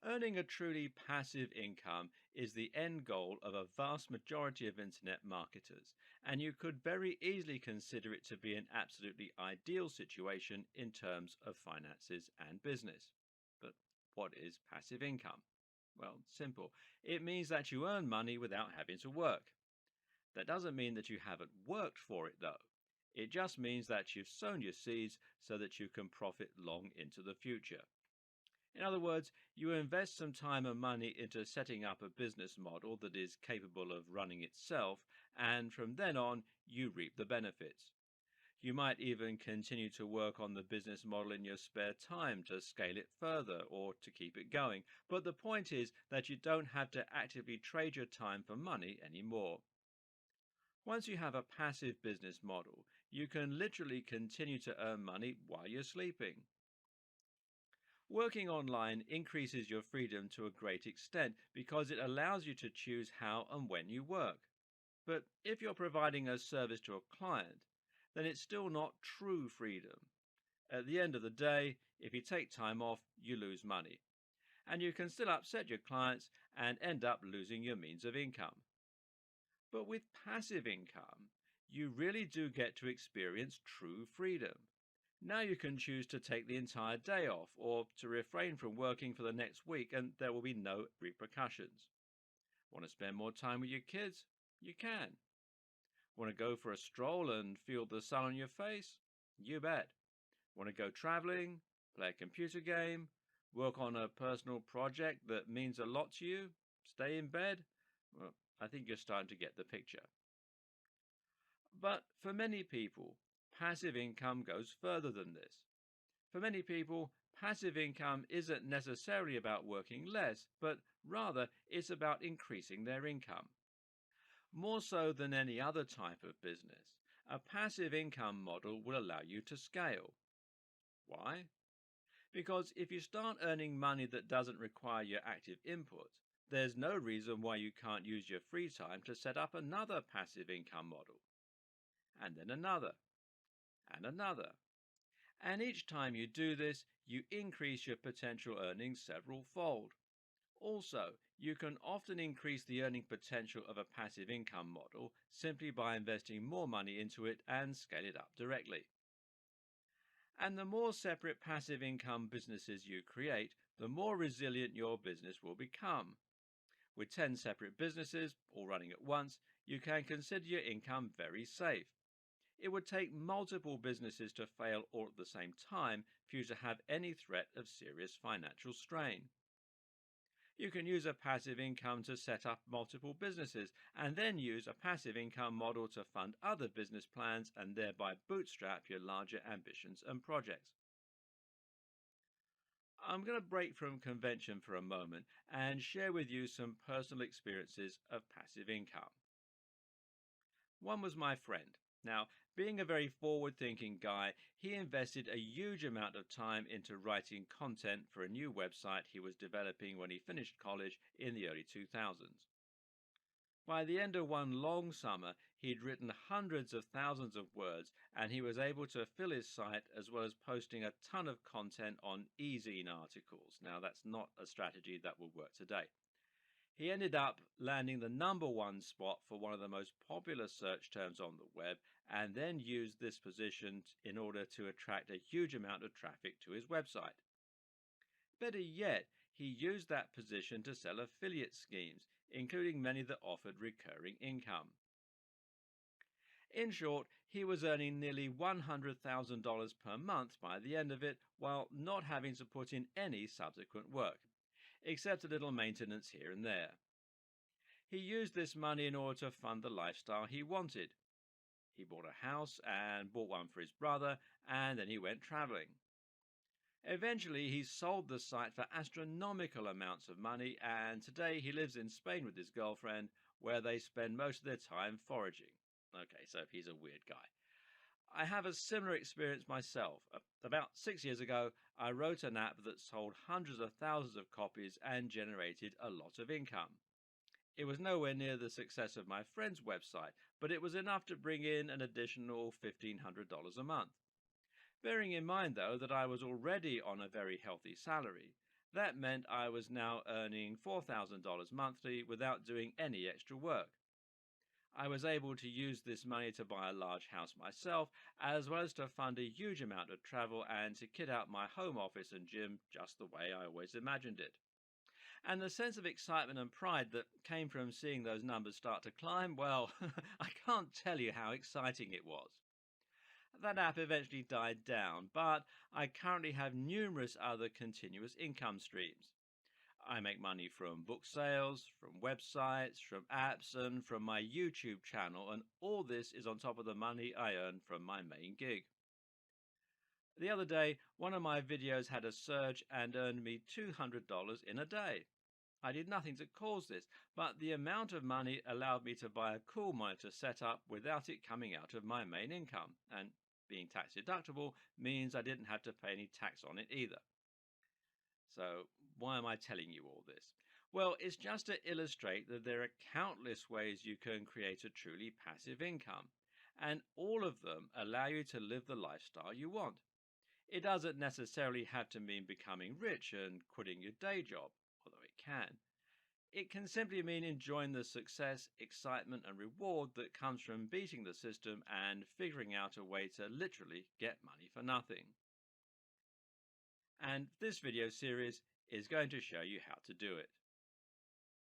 Earning a truly passive income is the end goal of a vast majority of internet marketers, and you could very easily consider it to be an absolutely ideal situation in terms of finances and business. But what is passive income? Well, simple. It means that you earn money without having to work. That doesn't mean that you haven't worked for it, though. It just means that you've sown your seeds so that you can profit long into the future. In other words, you invest some time and money into setting up a business model that is capable of running itself, and from then on, you reap the benefits. You might even continue to work on the business model in your spare time to scale it further or to keep it going. But the point is that you don't have to actively trade your time for money anymore. Once you have a passive business model, you can literally continue to earn money while you're sleeping. Working online increases your freedom to a great extent because it allows you to choose how and when you work. But if you're providing a service to a client, then it's still not true freedom. At the end of the day, if you take time off, you lose money. And you can still upset your clients and end up losing your means of income. But with passive income, you really do get to experience true freedom. Now you can choose to take the entire day off or to refrain from working for the next week, and there will be no repercussions. Want to spend more time with your kids? You can. Want to go for a stroll and feel the sun on your face? You bet. Want to go traveling, play a computer game, work on a personal project that means a lot to you, stay in bed? Well, I think you're starting to get the picture. But for many people, passive income goes further than this. For many people, passive income isn't necessarily about working less, but rather it's about increasing their income. More so than any other type of business, a passive income model will allow you to scale. Why? Because if you start earning money that doesn't require your active input, there's no reason why you can't use your free time to set up another passive income model, and then another, and another. And each time you do this, you increase your potential earnings several fold. Also, you can often increase the earning potential of a passive income model simply by investing more money into it and scale it up directly. And the more separate passive income businesses you create, the more resilient your business will become. With 10 separate businesses, all running at once, you can consider your income very safe. It would take multiple businesses to fail all at the same time for you to have any threat of serious financial strain. You can use a passive income to set up multiple businesses and then use a passive income model to fund other business plans and thereby bootstrap your larger ambitions and projects. I'm going to break from convention for a moment and share with you some personal experiences of passive income. One was my friend. Now, being a very forward thinking guy, he invested a huge amount of time into writing content for a new website he was developing when he finished college in the early 2000s. By the end of one long summer, he'd written hundreds of thousands of words, and he was able to fill his site as well as posting a ton of content on e-zine articles. Now, that's not a strategy that will work today. He ended up landing the #1 spot for one of the most popular search terms on the web, and then used this position in order to attract a huge amount of traffic to his website. Better yet, he used that position to sell affiliate schemes, including many that offered recurring income. In short, he was earning nearly $100,000 per month by the end of it, while not having to put in any subsequent work, except a little maintenance here and there. He used this money in order to fund the lifestyle he wanted. He bought a house and bought one for his brother, and then he went traveling. Eventually, he sold the site for astronomical amounts of money, and today he lives in Spain with his girlfriend, where they spend most of their time foraging. Okay, so he's a weird guy. I have a similar experience myself. About 6 years ago, I wrote an app that sold hundreds of thousands of copies and generated a lot of income. It was nowhere near the success of my friend's website, but it was enough to bring in an additional $1,500 a month. Bearing in mind, though, that I was already on a very healthy salary, That meant I was now earning $4,000 monthly without doing any extra work. I was able to use this money to buy a large house myself, as well as to fund a huge amount of travel and to kit out my home office and gym just the way I always imagined it. And the sense of excitement and pride that came from seeing those numbers start to climb, well, I can't tell you how exciting it was. That app eventually died down, but I currently have numerous other continuous income streams. I make money from book sales, from websites, from apps, and from my YouTube channel, and all this is on top of the money I earn from my main gig. The other day, one of my videos had a surge and earned me $200 in a day. I did nothing to cause this, but the amount of money allowed me to buy a cool monitor setup without it coming out of my main income, and being tax deductible means I didn't have to pay any tax on it either. So, why am I telling you all this? Well, it's just to illustrate that there are countless ways you can create a truly passive income, and all of them allow you to live the lifestyle you want. It doesn't necessarily have to mean becoming rich and quitting your day job, although it can. It can simply mean enjoying the success, excitement, and reward that comes from beating the system and figuring out a way to literally get money for nothing. And this video series is going to show you how to do it.